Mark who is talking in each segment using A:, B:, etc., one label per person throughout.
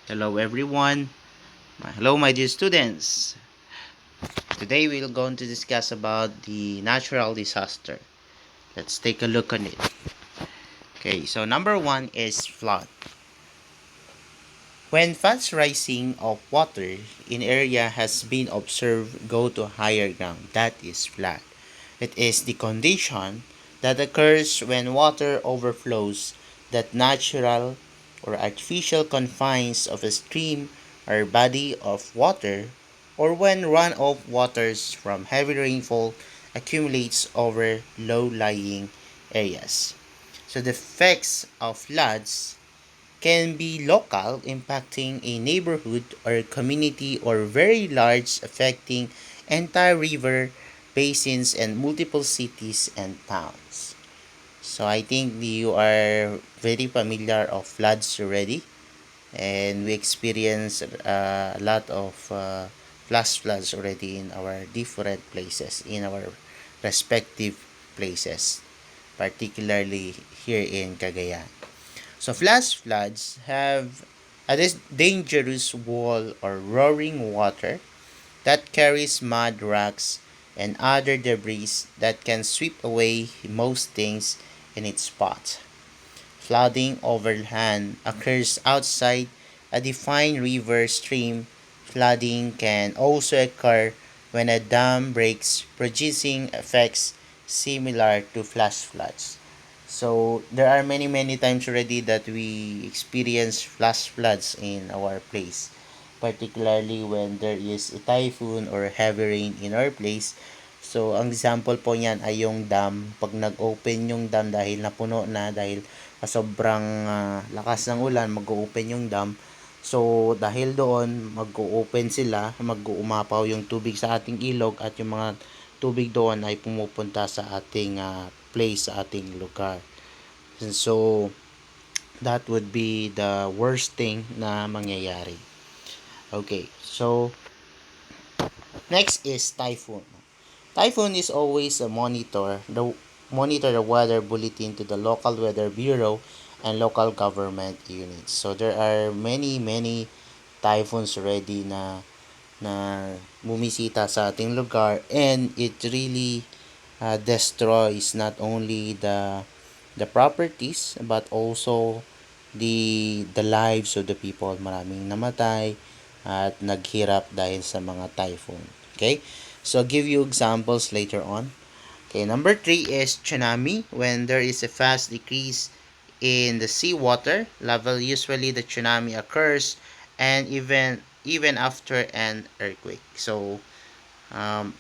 A: Hello everyone. Hello my dear students. Today we're going to discuss about the natural disaster. Let's take a look on it. Okay, so number one is flood. When fast rising of water in area has been observed go to higher ground, that is flood. It is the condition that occurs when water overflows that natural or artificial confines of a stream or body of water, or when runoff waters from heavy rainfall accumulates over low-lying areas. So the effects of floods can be local, impacting a neighborhood or community, or very large, affecting entire river basins and multiple cities and towns. So I think you are very familiar of floods already, and we experience a lot of flash floods already in our different places, in our respective places, particularly here in Cagayan. So flash floods have a dangerous wall or roaring water that carries mud, rocks, and other debris that can sweep away most things in its path. Flooding overland occurs outside a defined river stream. Flooding can also occur when a dam breaks, producing effects similar to flash floods. So there are many times already that we experience flash floods in our place, particularly when there is a typhoon or heavy rain in our place. So ang example po niyan ay yung dam. Pag nag-open yung dam dahil napuno na, dahil sobrang lakas ng ulan, mag-open yung dam. So dahil doon, mag-open sila, mag-uumapaw yung tubig sa ating ilog, at yung mga tubig doon ay pumupunta sa ating place, sa ating lugar. And so that would be the worst thing na mangyayari. Okay, so next is typhoon. Typhoon is always a monitor the weather bulletin to the local weather bureau and local government units. So there are many typhoons already na bumisita sa ating lugar, and it really destroys not only the properties but also the lives of the people. Maraming namatay at naghirap dahil sa mga typhoon. Okay? So I'll give you examples later on. Okay, number 3 is tsunami. When there is a fast decrease in the seawater level, usually the tsunami occurs, and even after an earthquake. So um,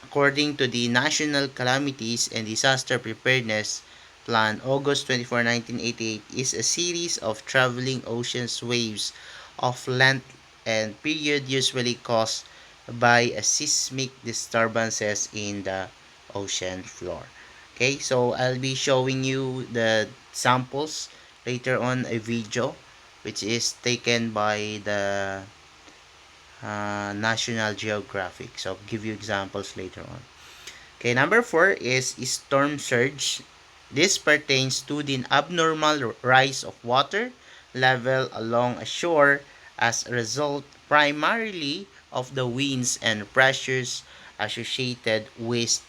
A: according to the National Calamities and Disaster Preparedness Plan, August 24, 1988, is a series of traveling oceans waves of length and period usually caused by a seismic disturbances in the ocean floor. Okay, so I'll be showing you the samples later on, a video which is taken by the National Geographic. So I'll give you examples later on. Okay, number 4 is storm surge. This pertains to the abnormal rise of water level along a shore as a result primarily of the winds and pressures associated with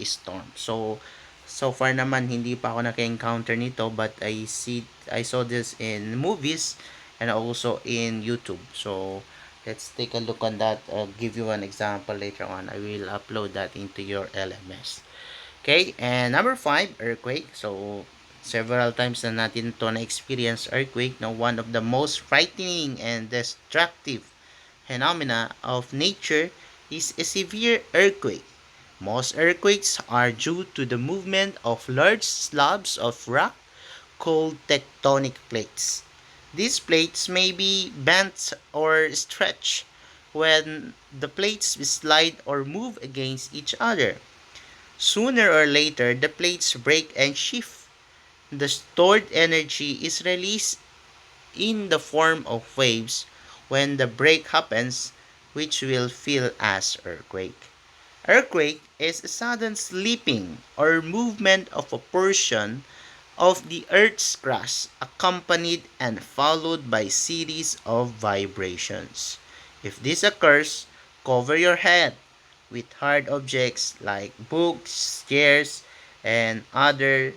A: storm. So far naman hindi pa ako naka-encounter nito, but I saw this in movies and also in YouTube. So let's take a look on that. I'll give you an example later on. I will upload that into your LMS. Okay, and number 5, earthquake. So several times na natin to na-experience earthquake. Now, one of the most frightening and destructive phenomena of nature is a severe earthquake. Most earthquakes are due to the movement of large slabs of rock called tectonic plates. These plates may be bent or stretched when the plates slide or move against each other. Sooner or later, the plates break and shift. The stored energy is released in the form of waves when the break happens, which will feel as earthquake. Earthquake is a sudden slipping or movement of a portion of the Earth's crust, accompanied and followed by series of vibrations. If this occurs, cover your head with hard objects like books, chairs, and others,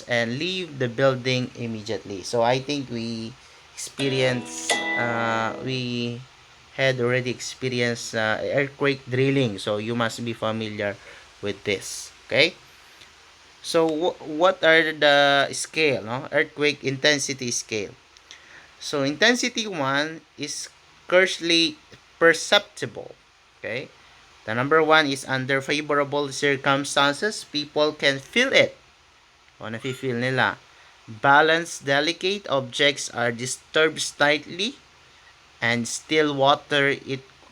A: and leave the building immediately. So I think we had already experienced earthquake drilling. So you must be familiar with this. Okay. So what are the scale, no? Earthquake intensity scale. So intensity 1 is scarcely perceptible. Okay? The number 1 is under favorable circumstances, people can feel it. O nafe-feel nila. Balanced delicate objects are disturbed slightly, and still water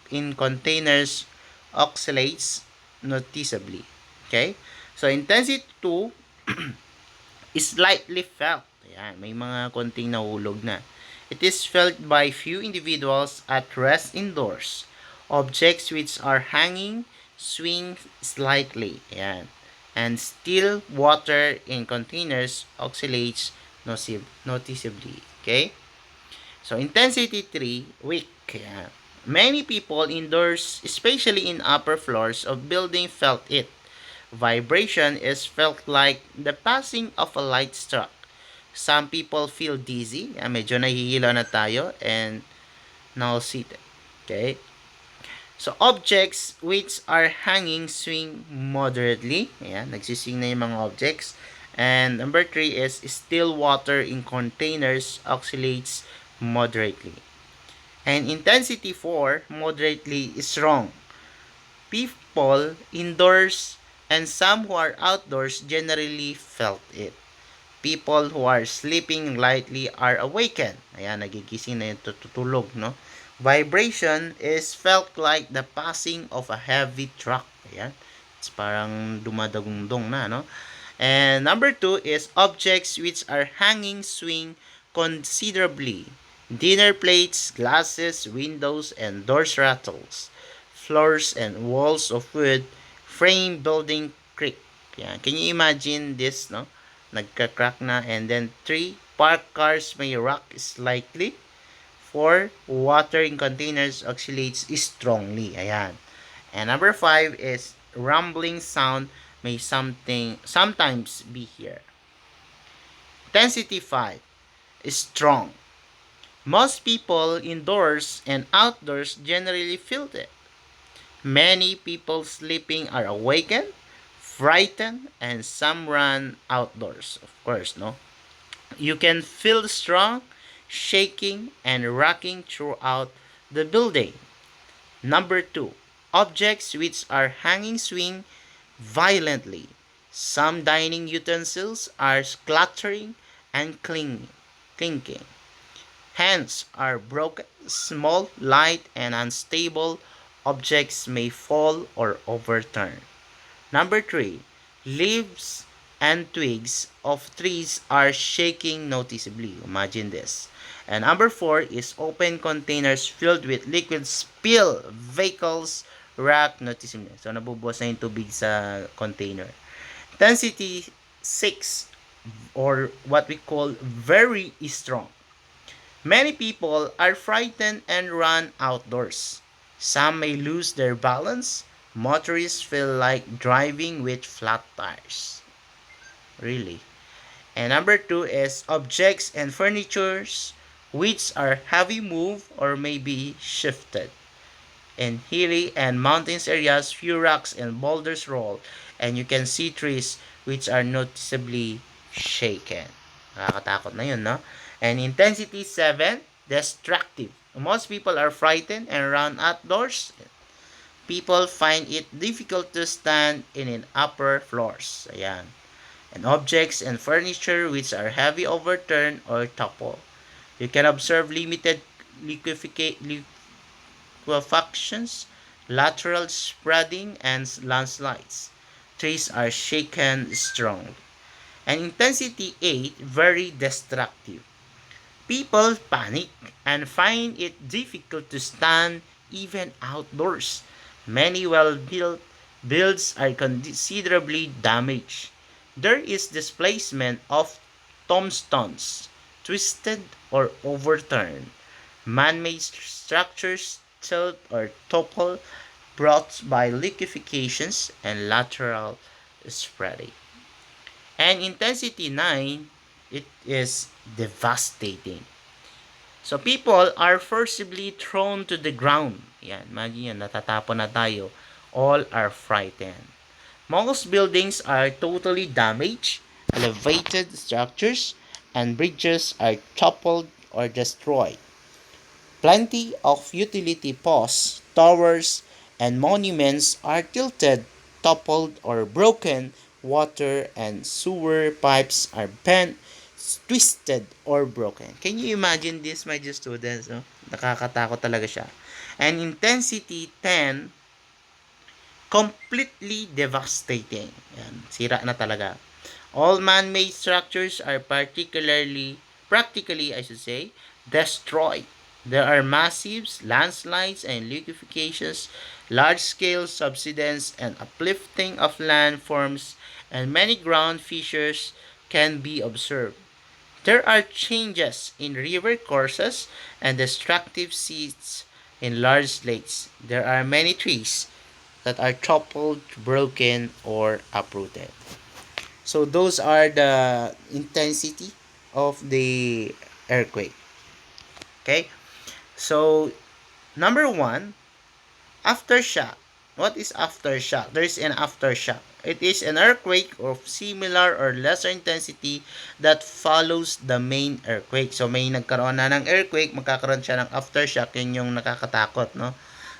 A: in containers oscillates noticeably. Okay? So intensity 2 is slightly felt. Ayan, may mga konting nahulog na. It is felt by few individuals at rest indoors. Objects which are hanging swing slightly. Ayan. And still water in containers oscillates noticeably. Okay? So intensity 3, weak. Ayan. Many people indoors, especially in upper floors of building, felt it. Vibration is felt like the passing of a light struck. Some people feel dizzy, medyo nahihilo na tayo, and nauseated. Okay? So, objects which are hanging swing moderately. Ayan, nagsising na yung mga objects. And number 3 is still water in containers oscillates moderately. And intensity 4, moderately strong. People indoors and some who are outdoors generally felt it. People who are sleeping lightly are awakened. Ayan, nagigising na yung tutulog, no? Vibration is felt like the passing of a heavy truck. Ayan. It's parang dumadagundong na, no? And number 2 is objects which are hanging swing considerably. Dinner plates, glasses, windows, and doors rattles. Floors and walls of wood, frame building creak. Yan. Can you imagine this, no? Nagka-crack na. And then 3, parked cars may rock slightly. 4, water in containers oscillates strongly. Ayan. And number 5 is rumbling sound may sometimes be here. Intensity 5, strong. Most people indoors and outdoors generally feel it. Many people sleeping are awakened, frightened, and some run outdoors. Of course, no? You can feel strong, shaking, and rocking throughout the building. Number 2, objects which are hanging swing violently. Some dining utensils are clattering and clinking. Hands are broken. Small, light, and unstable objects may fall or overturn. Number 3, leaves and twigs of trees are shaking noticeably. Imagine this. And number 4 is open containers filled with liquid spill. Vehicles rock noticeably. So, nabubuwas na yung tubig sa container. Intensity 6, or what we call very strong. Many people are frightened and run outdoors. Some may lose their balance. Motorists feel like driving with flat tires. Really. And number 2 is objects and furnitures which are heavy move or may be shifted. In hilly and mountains areas, few rocks and boulders roll, and you can see trees which are noticeably shaken. Nakakatakot na yun, no? And intensity 7, destructive. Most people are frightened and run outdoors. People find it difficult to stand in upper floors. Ayan. And objects and furniture which are heavy overturn or topple. You can observe limited liquefactions, lateral spreading, and landslides. Trees are shaken strongly. And intensity 8, very destructive. People panic and find it difficult to stand even outdoors. Many well-built builds are considerably damaged. There is displacement of tombstones, twisted or overturned. Man-made structures tilt or topple brought by liquefacions and lateral spreading. And intensity 9, it is devastating. So people are forcibly thrown to the ground. Yan, imagine yan, natatapon na tayo. All are frightened. Most buildings are totally damaged. Elevated structures and bridges are toppled or destroyed. Plenty of utility posts, towers, and monuments are tilted, toppled, or broken. Water and sewer pipes are bent, twisted, or broken. Can you imagine this, my dear students? No? Nakakatakot talaga siya. And intensity 10, completely devastating. Yan, sira na talaga. All man-made structures are practically, I should say, destroyed. There are massive landslides and liquefations, large-scale subsidence and uplifting of landforms, and many ground fissures can be observed. There are changes in river courses and destructive seas in large lakes. There are many trees that are toppled, broken, or uprooted. So those are the intensity of the earthquake. Okay? So number 1, aftershock. What is aftershock? There is an aftershock. It is an earthquake of similar or lesser intensity that follows the main earthquake. So may nagkaroon na ng earthquake, magkakaroon siya ng aftershock. Yun yung nakakatakot, no?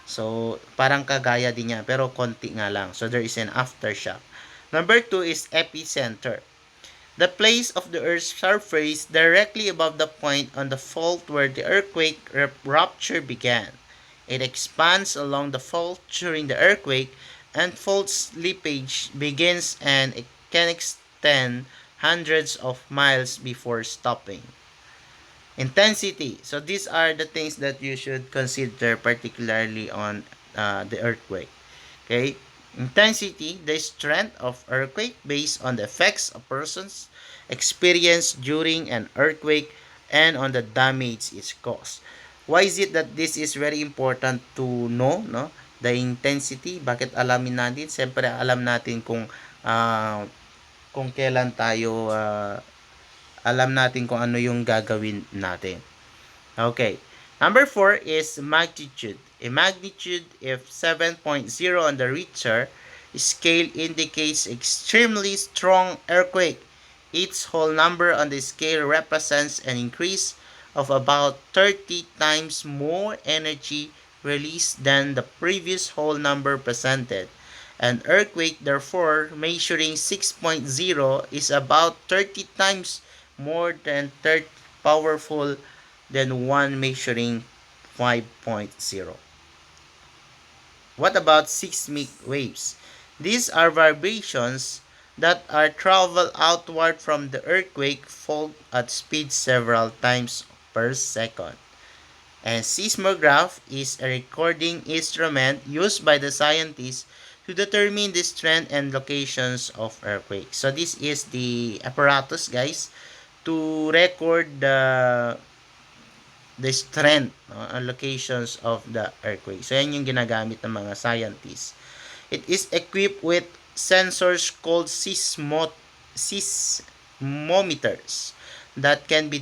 A: So parang kagaya din niya, pero konti nga lang. So there is an aftershock. Number 2 is epicenter. The place of the Earth's surface directly above the point on the fault where the earthquake rupture began. It expands along the fault during the earthquake, and fault slippage begins and it can extend hundreds of miles before stopping. Intensity. So these are the things that you should consider particularly on the earthquake. Okay? Intensity, the strength of earthquake based on the effects a person's experience during an earthquake and on the damage it caused. Why is it that this is very important to know, no? The intensity, bakit alamin natin? Siyempre alam natin kung kailan tayo alam natin kung ano yung gagawin natin. Okay. Number 4 is magnitude. A magnitude of 7.0 on the Richter scale indicates extremely strong earthquake. Each whole number on the scale represents an increase of about 30 times more energy released than the previous whole number presented. An earthquake, therefore, measuring 6.0 is about 30 times more than powerful than one measuring 5.0. What about seismic waves? These are vibrations that are travel outward from the earthquake fault at speed several times per second. And seismograph is a recording instrument used by the scientists to determine the strength and locations of earthquakes. So this is the apparatus, guys, to record the strength and locations of the earthquake. So yan yung ginagamit ng mga scientists. It is equipped with sensors called seismometers that can be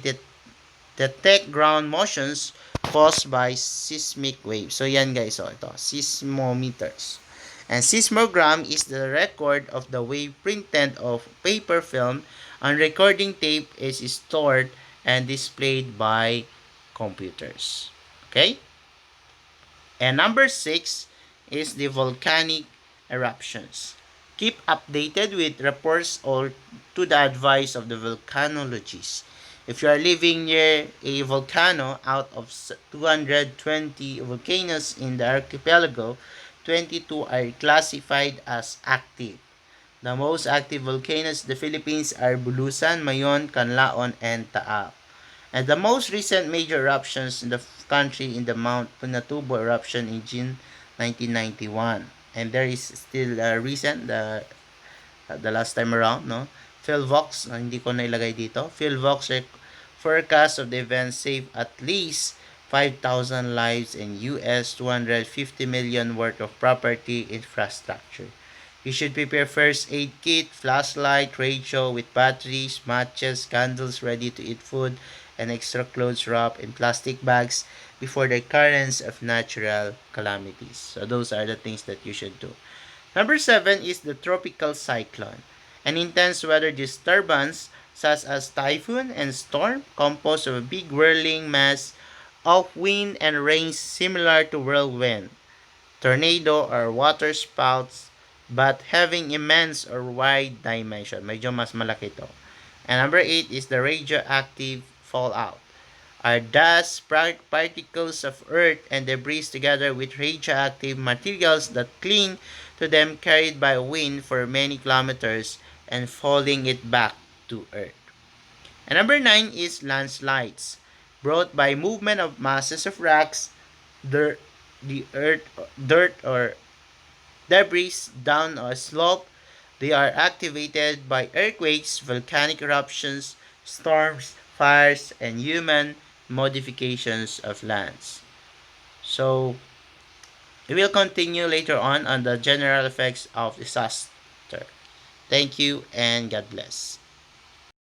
A: detect ground motions caused by seismic waves. So yan guys, ito, seismometers. And seismogram is the record of the wave printed of paper film, and recording tape is stored and displayed by computers. Okay? And number 6 is the volcanic eruptions. Keep updated with reports or to the advice of the volcanologists. If you are living near a volcano, out of 220 volcanoes in the archipelago, 22 are classified as active. The most active volcanoes in the Philippines are Bulusan, Mayon, Canlaon, and Taal. And the most recent major eruptions in the country in the Mount Pinatubo eruption in June 1991. And there is still recent, the last time around, no? PhilVox, hindi ko nailagay dito. PhilVox forecast of the event save at least 5,000 lives and US 250 million worth of property infrastructure. You should prepare first aid kit, flashlight, radio with batteries, matches, candles, ready to eat food, and extra clothes wrapped in plastic bags before the occurrence of natural calamities. So those are the things that you should do. Number 7 is the tropical cyclone, an intense weather disturbance such as typhoon and storm composed of a big whirling mass of wind and rain similar to whirlwind, tornado or waterspouts but having immense or wide dimension. Medyo mas malaki to. And number 8 is the radioactive fallout, are dust particles of earth and debris together with radioactive materials that cling to them carried by wind for many kilometers and falling it back to earth. And number 9 is landslides, brought by movement of masses of rocks, dirt, dirt or debris down a slope. They are activated by earthquakes, volcanic eruptions, storms, fires, and human modifications of lands. So, we will continue later on the general effects of disaster. Thank you and God bless.